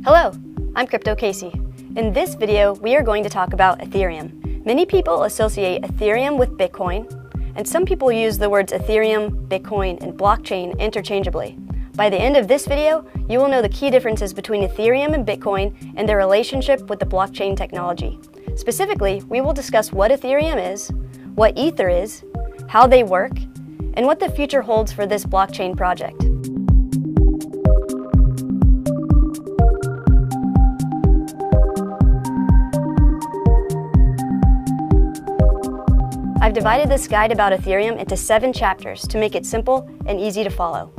Hello, I'm Crypto Cassey. In this video, we are going to talk about Ethereum. Many people associate Ethereum with Bitcoin, and some people use the words Ethereum, Bitcoin, and blockchain interchangeably. By the end of this video, you will know the key differences between Ethereum and Bitcoin and their relationship with the blockchain technology. Specifically, we will discuss what Ethereum is, what Ether is, how they work, and what the future holds for this blockchain project. I've divided this guide about Ethereum into 7 chapters to make it simple and easy to follow.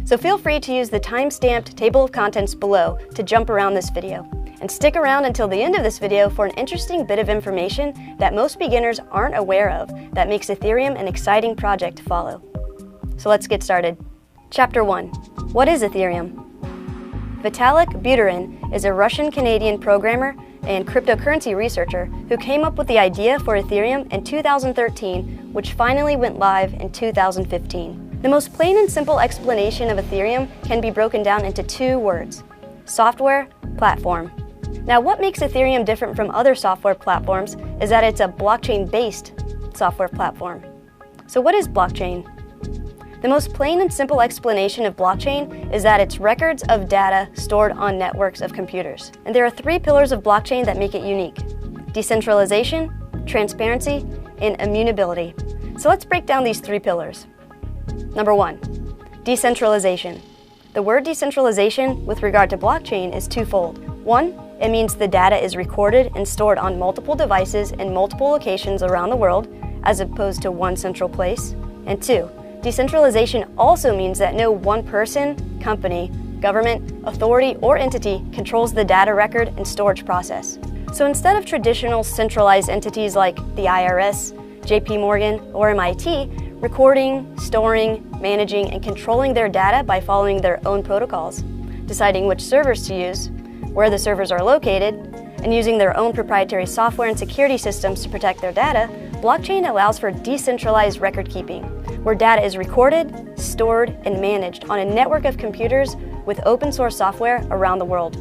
So feel free to use the time-stamped table of contents below to jump around this video. And stick around until the end of this video for an interesting bit of information that most beginners aren't aware of that makes Ethereum an exciting project to follow. So let's get started. Chapter 1. What is Ethereum? Vitalik Buterin is a Russian-Canadian programmer and cryptocurrency researcher who came up with the idea for Ethereum in 2013, which finally went live in 2015. The most plain and simple explanation of Ethereum can be broken down into 2 words: software, platform. Now, what makes Ethereum different from other software platforms is that it's a blockchain-based software platform. So what is blockchain? The most plain and simple explanation of blockchain is that it's records of data stored on networks of computers. And there are 3 pillars of blockchain that make it unique: decentralization, transparency, and immutability. So let's break down these 3 pillars. Number 1, decentralization. The word decentralization with regard to blockchain is twofold. 1, it means the data is recorded and stored on multiple devices in multiple locations around the world, as opposed to one central place. And 2, decentralization also means that no one person, company, government, authority, or entity controls the data record and storage process. So instead of traditional centralized entities like the IRS, JP Morgan, or MIT, recording, storing, managing, and controlling their data by following their own protocols, deciding which servers to use, where the servers are located, and using their own proprietary software and security systems to protect their data, blockchain allows for decentralized record keeping, where data is recorded, stored, and managed on a network of computers with open source software around the world.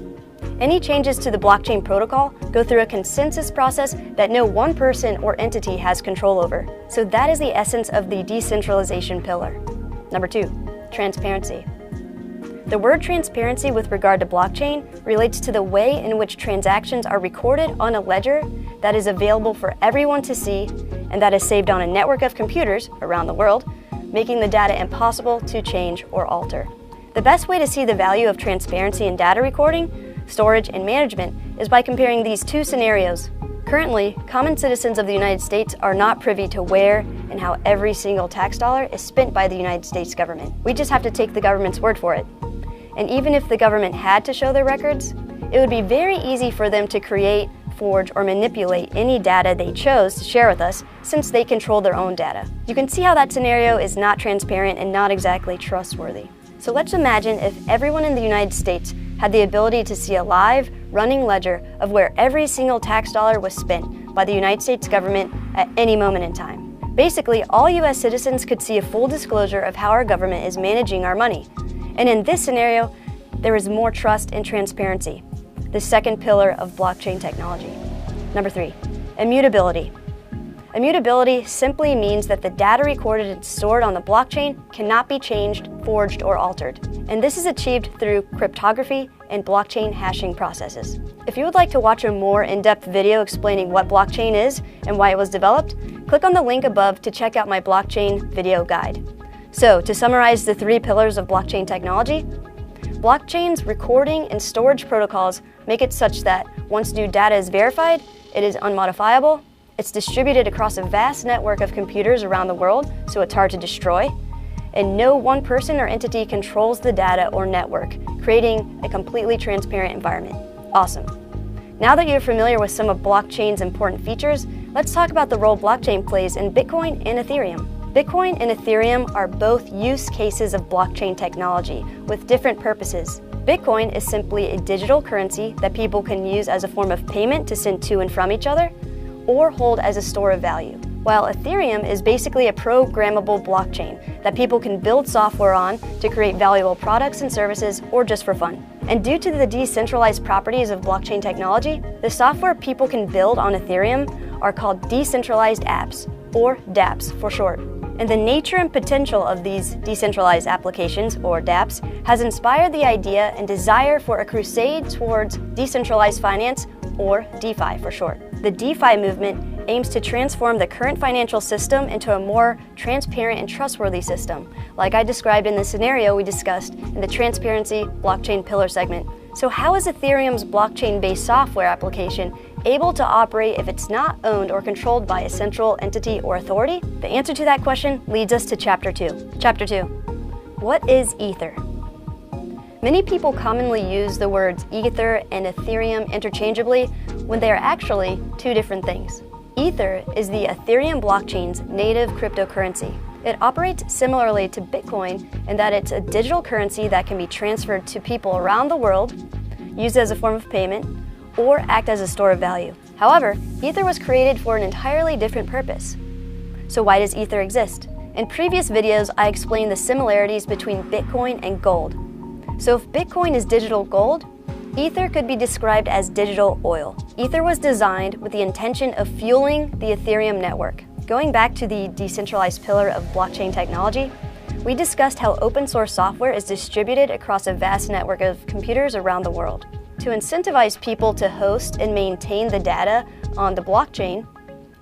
Any changes to the blockchain protocol go through a consensus process that no one person or entity has control over. So that is the essence of the decentralization pillar. Number 2, transparency. The word transparency with regard to blockchain relates to the way in which transactions are recorded on a ledger that is available for everyone to see and that is saved on a network of computers around the world, making the data impossible to change or alter. The best way to see the value of transparency in data recording, storage, and management is by comparing these 2 scenarios. Currently, common citizens of the United States are not privy to where and how every single tax dollar is spent by the United States government. We just have to take the government's word for it. And even if the government had to show their records, it would be very easy for them to create, forge, or manipulate any data they chose to share with us, since they control their own data. You can see how that scenario is not transparent and not exactly trustworthy. So let's imagine if everyone in the United States had the ability to see a live, running ledger of where every single tax dollar was spent by the United States government at any moment in time. Basically, all US citizens could see a full disclosure of how our government is managing our money. And in this scenario, there is more trust and transparency, the second pillar of blockchain technology. Number 3, immutability. Immutability simply means that the data recorded and stored on the blockchain cannot be changed, forged, or altered. And this is achieved through cryptography and blockchain hashing processes. If you would like to watch a more in-depth video explaining what blockchain is and why it was developed, click on the link above to check out my blockchain video guide. So, to summarize the 3 pillars of blockchain technology, blockchain's recording and storage protocols make it such that once new data is verified, it is unmodifiable, it's distributed across a vast network of computers around the world, so it's hard to destroy, and no one person or entity controls the data or network, creating a completely transparent environment. Awesome. Now that you're familiar with some of blockchain's important features, let's talk about the role blockchain plays in Bitcoin and Ethereum. Bitcoin and Ethereum are both use cases of blockchain technology with different purposes. Bitcoin is simply a digital currency that people can use as a form of payment to send to and from each other, or hold as a store of value. while Ethereum is basically a programmable blockchain that people can build software on to create valuable products and services or just for fun. And due to the decentralized properties of blockchain technology, the software people can build on Ethereum are called decentralized apps, or dApps for short. And the nature and potential of these decentralized applications, or dApps, has inspired the idea and desire for a crusade towards decentralized finance, or DeFi for short. The DeFi movement aims to transform the current financial system into a more transparent and trustworthy system, like I described in the scenario we discussed in the Transparency Blockchain Pillar segment. So how is Ethereum's blockchain-based software application able to operate if it's not owned or controlled by a central entity or authority? The answer to that question leads us to Chapter 2. Chapter 2. What is Ether? Many people commonly use the words Ether and Ethereum interchangeably when they are actually two different things. Ether is the Ethereum blockchain's native cryptocurrency. It operates similarly to Bitcoin in that it's a digital currency that can be transferred to people around the world, used as a form of payment, or act as a store of value. However, Ether was created for an entirely different purpose. So why does Ether exist? In previous videos, I explained the similarities between Bitcoin and gold. So if Bitcoin is digital gold, Ether could be described as digital oil. Ether was designed with the intention of fueling the Ethereum network. Going back to the decentralized pillar of blockchain technology, we discussed how open source software is distributed across a vast network of computers around the world. To incentivize people to host and maintain the data on the blockchain,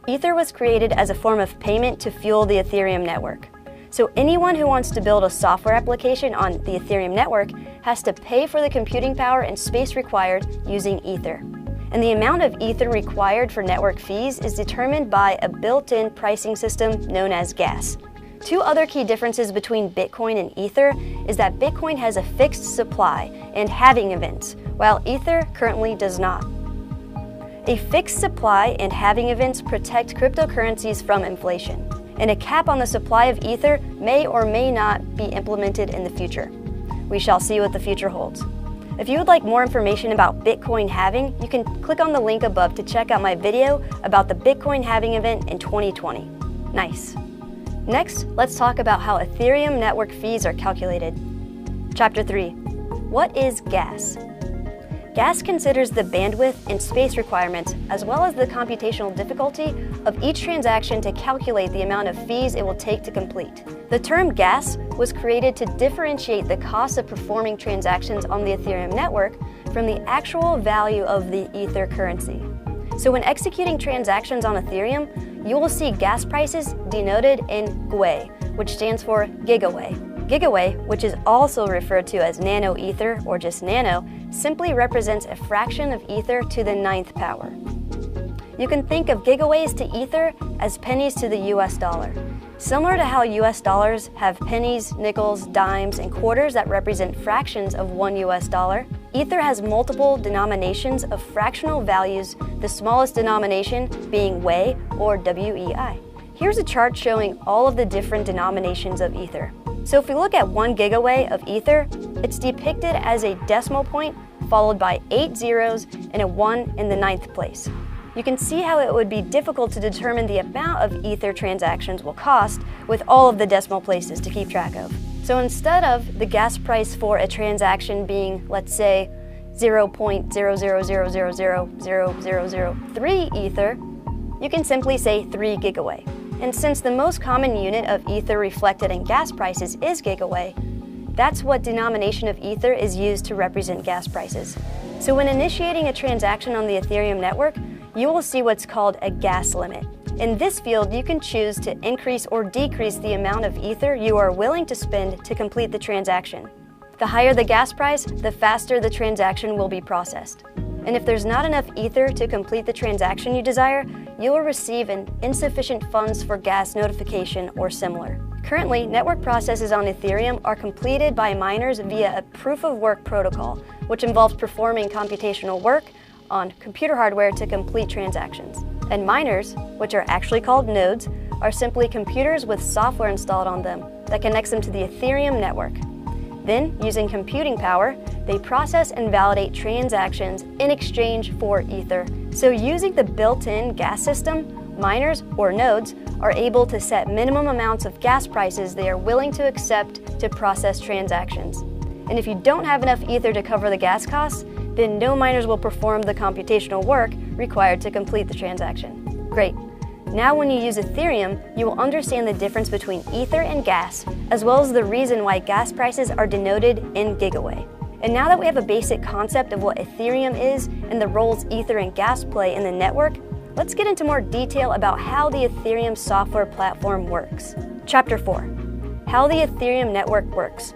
Ether was created as a form of payment to fuel the Ethereum network. So anyone who wants to build a software application on the Ethereum network has to pay for the computing power and space required using Ether. And the amount of Ether required for network fees is determined by a built-in pricing system known as gas. Two other key differences between Bitcoin and Ether is that Bitcoin has a fixed supply and halving events, while Ether currently does not. A fixed supply and halving events protect cryptocurrencies from inflation, and a cap on the supply of Ether may or may not be implemented in the future. We shall see what the future holds. If you would like more information about Bitcoin halving, you can click on the link above to check out my video about the Bitcoin halving event in 2020. Nice. Next, let's talk about how Ethereum network fees are calculated. Chapter 3. What is gas? Gas considers the bandwidth and space requirements, as well as the computational difficulty of each transaction to calculate the amount of fees it will take to complete. The term gas was created to differentiate the cost of performing transactions on the Ethereum network from the actual value of the Ether currency. So when executing transactions on Ethereum, you will see gas prices denoted in GWEI, which stands for GigaWEI. GigaWEI, which is also referred to as nano Ether or just nano, simply represents a fraction of Ether to the 9th power. You can think of gigaways to Ether as pennies to the US dollar. Similar to how US dollars have pennies, nickels, dimes, and quarters that represent fractions of 1 US dollar, Ether has multiple denominations of fractional values, the smallest denomination being WEI or WEI. Here's a chart showing all of the different denominations of Ether. So if we look at 1 gigawei of Ether, it's depicted as a decimal point followed by 8 zeros and a 1 in the 9th place. You can see how it would be difficult to determine the amount of Ether transactions will cost with all of the decimal places to keep track of. So instead of the gas price for a transaction being, let's say, 0.000000003 Ether, you can simply say 3 gigawei. And since the most common unit of Ether reflected in gas prices is gigawei, that's what denomination of Ether is used to represent gas prices. So when initiating a transaction on the Ethereum network, you will see what's called a gas limit. In this field, you can choose to increase or decrease the amount of Ether you are willing to spend to complete the transaction. The higher the gas price, the faster the transaction will be processed. And if there's not enough Ether to complete the transaction you desire, you will receive an insufficient funds for gas notification or similar. Currently, network processes on Ethereum are completed by miners via a proof-of-work protocol, which involves performing computational work on computer hardware to complete transactions. And miners, which are actually called nodes, are simply computers with software installed on them that connects them to the Ethereum network. Then, using computing power, they process and validate transactions in exchange for Ether. So using the built-in gas system, miners, or nodes, are able to set minimum amounts of gas prices they are willing to accept to process transactions. And if you don't have enough Ether to cover the gas costs, then no miners will perform the computational work required to complete the transaction. Great. Now when you use Ethereum, you will understand the difference between Ether and gas, as well as the reason why gas prices are denoted in gigawatt. And now that we have a basic concept of what Ethereum is and the roles Ether and gas play in the network, let's get into more detail about how the Ethereum software platform works. Chapter 4. How the Ethereum network works.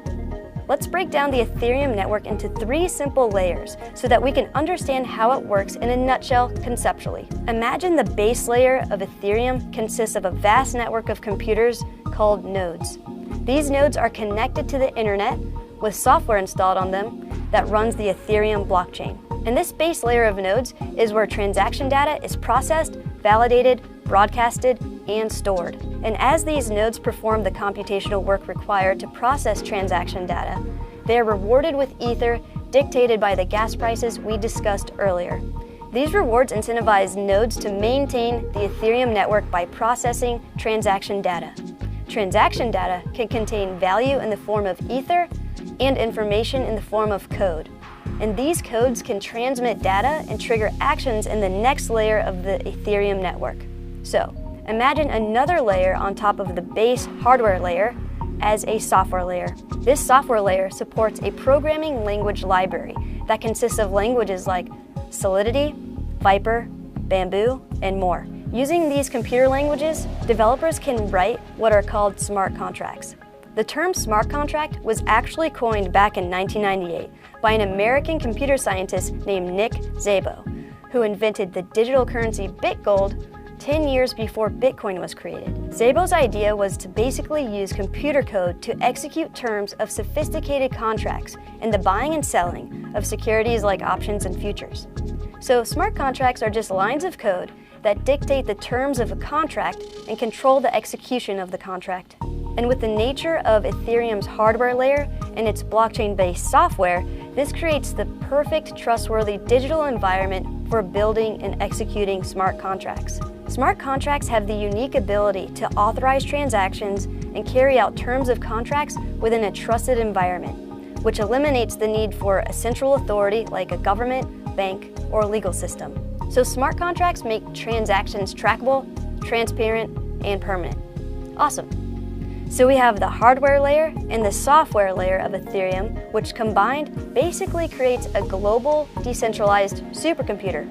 Let's break down the Ethereum network into 3 simple layers so that we can understand how it works in a nutshell conceptually. Imagine the base layer of Ethereum consists of a vast network of computers called nodes. These nodes are connected to the internet with software installed on them that runs the Ethereum blockchain. And this base layer of nodes is where transaction data is processed, validated, broadcasted, and stored. And as these nodes perform the computational work required to process transaction data, they are rewarded with Ether dictated by the gas prices we discussed earlier. These rewards incentivize nodes to maintain the Ethereum network by processing transaction data. Transaction data can contain value in the form of Ether and information in the form of code. And these codes can transmit data and trigger actions in the next layer of the Ethereum network. So, imagine another layer on top of the base hardware layer as a software layer. This software layer supports a programming language library that consists of languages like Solidity, Viper, Bamboo, and more. Using these computer languages, developers can write what are called smart contracts. The term smart contract was actually coined back in 1998 by an American computer scientist named Nick Szabo, who invented the digital currency BitGold 10 years before Bitcoin was created. Szabo's idea was to basically use computer code to execute terms of sophisticated contracts in the buying and selling of securities like options and futures. So smart contracts are just lines of code that dictate the terms of a contract and control the execution of the contract. And with the nature of Ethereum's hardware layer and its blockchain-based software, this creates the perfect, trustworthy digital environment for building and executing smart contracts. Smart contracts have the unique ability to authorize transactions and carry out terms of contracts within a trusted environment, which eliminates the need for a central authority like a government, bank, or legal system. So smart contracts make transactions trackable, transparent, and permanent. Awesome. So we have the hardware layer and the software layer of Ethereum, which combined basically creates a global decentralized supercomputer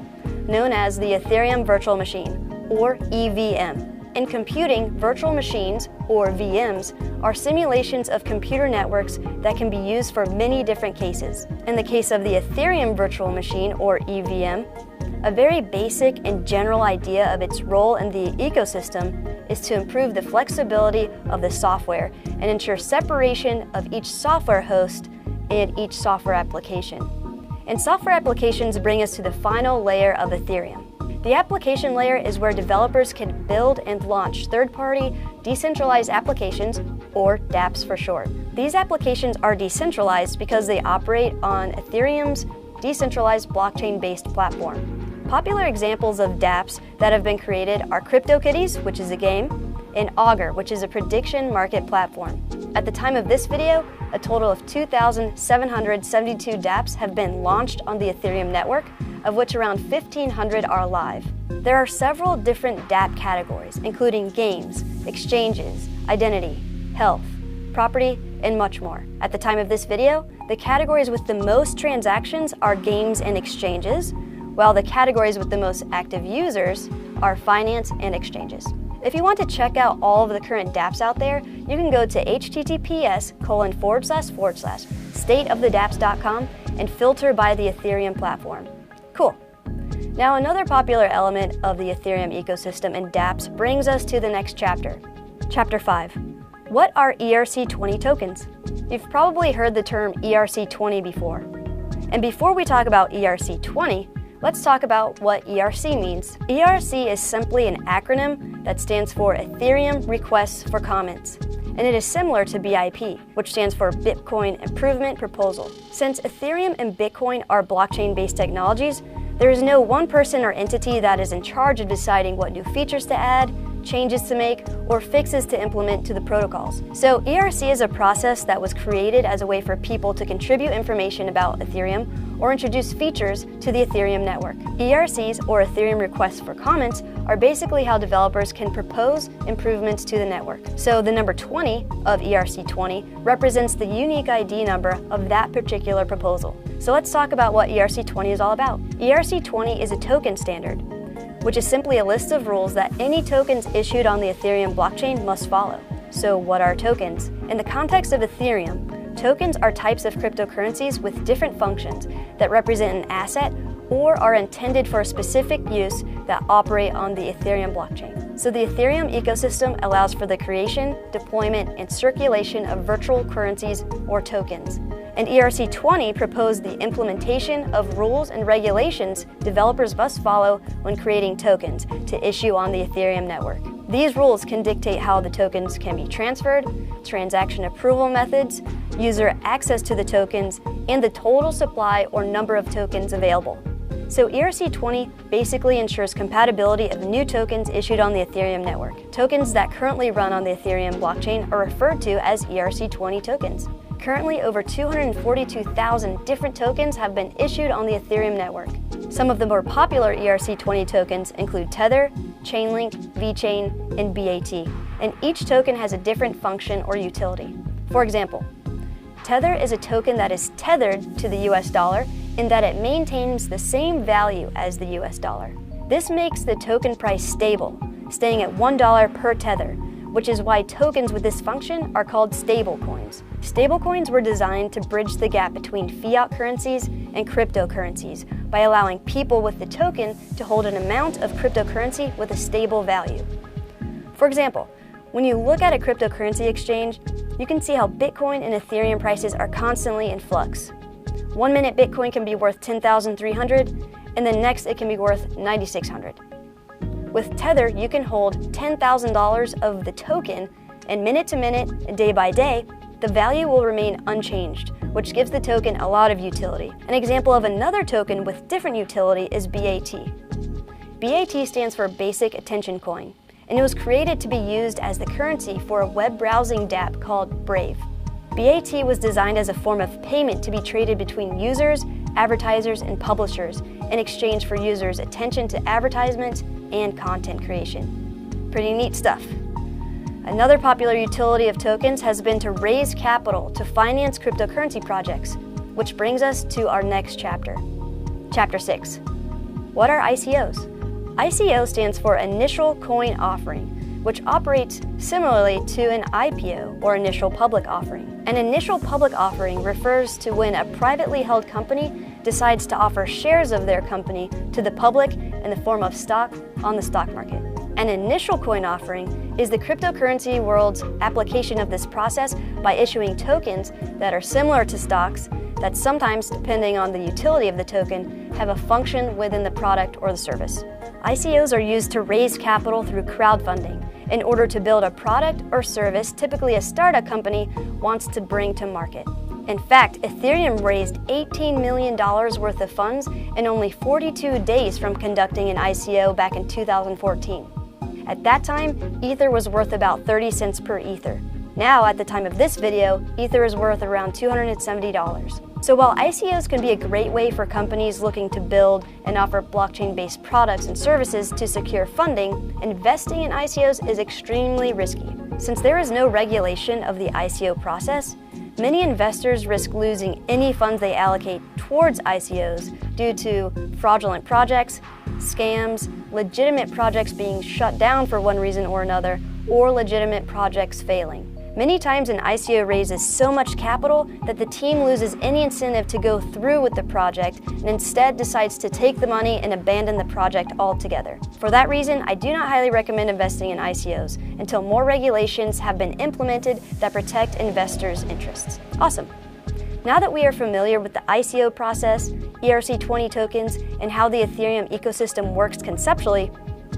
known as the Ethereum Virtual Machine, or EVM. In computing, virtual machines, or VMs, are simulations of computer networks that can be used for many different cases. In the case of the Ethereum Virtual Machine, or EVM, a very basic and general idea of its role in the ecosystem is to improve the flexibility of the software and ensure separation of each software host and each software application. And software applications bring us to the final layer of Ethereum. The application layer is where developers can build and launch third-party decentralized applications, or dApps for short. These applications are decentralized because they operate on Ethereum's decentralized blockchain-based platform. Popular examples of dApps that have been created are CryptoKitties, which is a game, and Augur, which is a prediction market platform. At the time of this video, a total of 2,772 dApps have been launched on the Ethereum network, of which around 1,500 are live. There are several different dApp categories, including games, exchanges, identity, health, property, and much more. At the time of this video, the categories with the most transactions are games and exchanges, while the categories with the most active users are finance and exchanges. If you want to check out all of the current dApps out there, you can go to https://stateofthedapps.com and filter by the Ethereum platform. Cool. Now another popular element of the Ethereum ecosystem and dApps brings us to the next chapter. Chapter 5. What are ERC20 tokens? You've probably heard the term ERC20 before. And before we talk about ERC20, let's talk about what ERC means. ERC is simply an acronym that stands for Ethereum Requests for Comments, and it is similar to BIP, which stands for Bitcoin Improvement Proposal. Since Ethereum and Bitcoin are blockchain-based technologies, there is no one person or entity that is in charge of deciding what new features to add, changes to make, or fixes to implement to the protocols. So ERC is a process that was created as a way for people to contribute information about Ethereum or introduce features to the Ethereum network. ERCs, or Ethereum requests for comments, are basically how developers can propose improvements to the network. So the number 20 of ERC20 represents the unique ID number of that particular proposal. So let's talk about what ERC20 is all about. ERC20 is a token standard, which is simply a list of rules that any tokens issued on the Ethereum blockchain must follow. So what are tokens? In the context of Ethereum, tokens are types of cryptocurrencies with different functions that represent an asset or are intended for a specific use that operate on the Ethereum blockchain. So the Ethereum ecosystem allows for the creation, deployment, and circulation of virtual currencies or tokens. And ERC20 proposed the implementation of rules and regulations developers must follow when creating tokens to issue on the Ethereum network. These rules can dictate how the tokens can be transferred, transaction approval methods, user access to the tokens, and the total supply or number of tokens available. So ERC20 basically ensures compatibility of new tokens issued on the Ethereum network. Tokens that currently run on the Ethereum blockchain are referred to as ERC20 tokens. Currently, over 242,000 different tokens have been issued on the Ethereum network. Some of the more popular ERC20 tokens include Tether, Chainlink, VeChain, and BAT, and each token has a different function or utility. For example, Tether is a token that is tethered to the US dollar in that it maintains the same value as the US dollar. This makes the token price stable, staying at $1 per Tether, which is why tokens with this function are called stablecoins. Stablecoins were designed to bridge the gap between fiat currencies and cryptocurrencies by allowing people with the token to hold an amount of cryptocurrency with a stable value. For example, when you look at a cryptocurrency exchange, you can see how Bitcoin and Ethereum prices are constantly in flux. 1 minute Bitcoin can be worth $10,300, and the next it can be worth $9,600. With Tether, you can hold $10,000 of the token, and minute to minute, and day by day, the value will remain unchanged, which gives the token a lot of utility. An example of another token with different utility is BAT. BAT stands for Basic Attention Coin, and it was created to be used as the currency for a web browsing dApp called Brave. BAT was designed as a form of payment to be traded between users, advertisers, and publishers in exchange for users' attention to advertisements and content creation. Pretty neat stuff. Another popular utility of tokens has been to raise capital to finance cryptocurrency projects, which brings us to our next chapter. Chapter 6. What are ICOs? ICO stands for Initial Coin Offering, which operates similarly to an IPO, or Initial Public Offering. An Initial Public Offering refers to when a privately held company decides to offer shares of their company to the public in the form of stock on the stock market. An Initial Coin Offering is the cryptocurrency world's application of this process by issuing tokens that are similar to stocks that sometimes, depending on the utility of the token, have a function within the product or the service. ICOs are used to raise capital through crowdfunding in order to build a product or service typically a startup company wants to bring to market. In fact, Ethereum raised $18 million worth of funds in only 42 days from conducting an ICO back in 2014. At that time, Ether was worth about 30 cents per Ether. Now, at the time of this video, Ether is worth around $270. So while ICOs can be a great way for companies looking to build and offer blockchain-based products and services to secure funding, investing in ICOs is extremely risky. Since there is no regulation of the ICO process, many investors risk losing any funds they allocate towards ICOs due to fraudulent projects, scams, legitimate projects being shut down for one reason or another, or legitimate projects failing. Many times an ICO raises so much capital that the team loses any incentive to go through with the project and instead decides to take the money and abandon the project altogether. For that reason, I do not highly recommend investing in ICOs until more regulations have been implemented that protect investors' interests. Awesome. Now that we are familiar with the ICO process, ERC20 tokens, and how the Ethereum ecosystem works conceptually,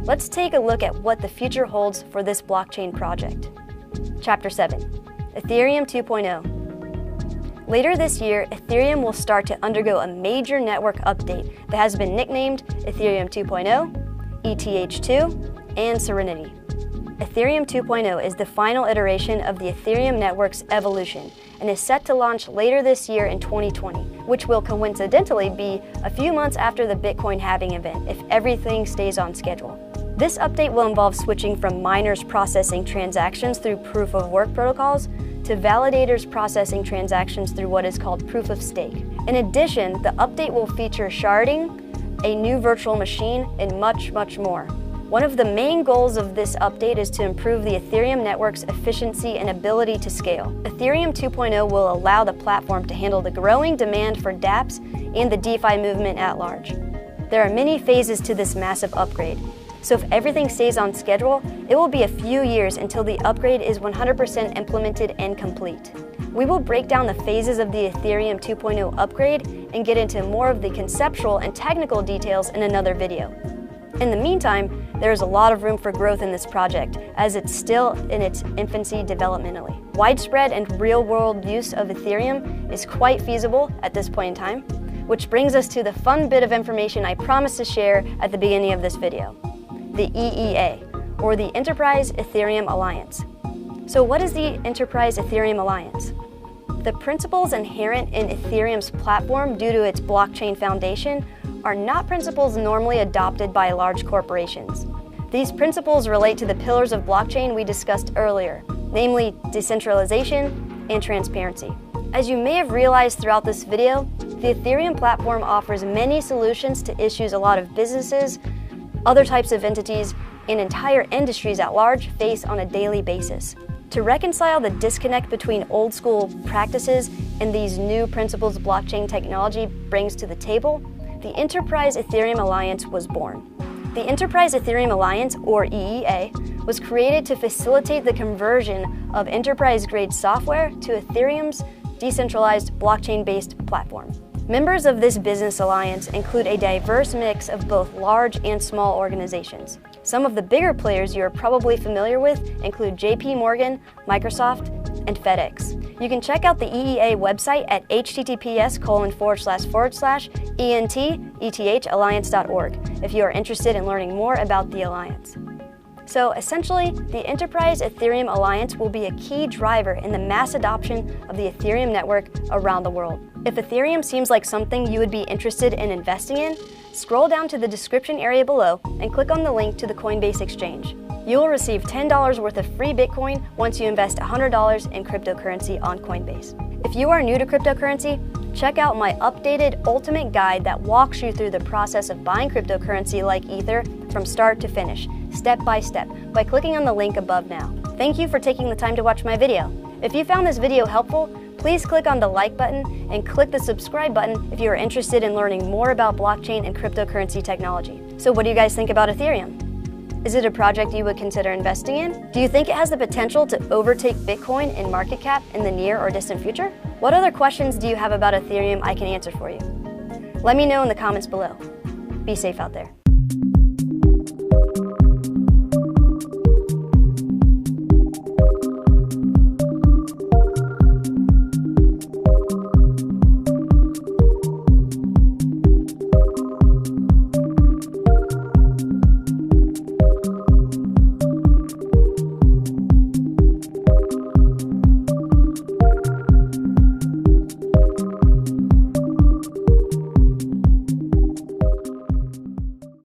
let's take a look at what the future holds for this blockchain project. Chapter 7. Ethereum 2.0. Later this year, Ethereum will start to undergo a major network update that has been nicknamed Ethereum 2.0, ETH2, and Serenity. Ethereum 2.0 is the final iteration of the Ethereum network's evolution and is set to launch later this year in 2020, which will coincidentally be a few months after the Bitcoin halving event if everything stays on schedule. This update will involve switching from miners processing transactions through proof-of-work protocols to validators processing transactions through what is called proof of stake. In addition, the update will feature sharding, a new virtual machine, and much, much more. One of the main goals of this update is to improve the Ethereum network's efficiency and ability to scale. Ethereum 2.0 will allow the platform to handle the growing demand for dApps and the DeFi movement at large. There are many phases to this massive upgrade, so if everything stays on schedule, it will be a few years until the upgrade is 100% implemented and complete. We will break down the phases of the Ethereum 2.0 upgrade and get into more of the conceptual and technical details in another video. In the meantime, there is a lot of room for growth in this project, as it's still in its infancy developmentally. Widespread and real-world use of Ethereum is quite feasible at this point in time, which brings us to the fun bit of information I promised to share at the beginning of this video, the EEA, or the Enterprise Ethereum Alliance. So what is the Enterprise Ethereum Alliance? The principles inherent in Ethereum's platform due to its blockchain foundation are not principles normally adopted by large corporations. These principles relate to the pillars of blockchain we discussed earlier, namely decentralization and transparency. As you may have realized throughout this video, the Ethereum platform offers many solutions to issues a lot of businesses, other types of entities, and entire industries at large face on a daily basis. To reconcile the disconnect between old school practices and these new principles blockchain technology brings to the table, the Enterprise Ethereum Alliance was born. The Enterprise Ethereum Alliance, or EEA, was created to facilitate the conversion of enterprise-grade software to Ethereum's decentralized blockchain-based platform. Members of this business alliance include a diverse mix of both large and small organizations. Some of the bigger players you are probably familiar with include JP Morgan, Microsoft, and FedEx. You can check out the EEA website at https://entethalliance.org if you are interested in learning more about the alliance. So essentially, the Enterprise Ethereum Alliance will be a key driver in the mass adoption of the Ethereum network around the world. If Ethereum seems like something you would be interested in investing in, scroll down to the description area below and click on the link to the Coinbase exchange. You will receive $10 worth of free Bitcoin once you invest $100 in cryptocurrency on Coinbase. If you are new to cryptocurrency, check out my updated ultimate guide that walks you through the process of buying cryptocurrency like Ether from start to finish, step by step, by clicking on the link above now. Thank you for taking the time to watch my video. If you found this video helpful, please click on the like button and click the subscribe button if you are interested in learning more about blockchain and cryptocurrency technology. So what do you guys think about Ethereum? Is it a project you would consider investing in? Do you think it has the potential to overtake Bitcoin in market cap in the near or distant future? What other questions do you have about Ethereum I can answer for you? Let me know in the comments below. Be safe out there.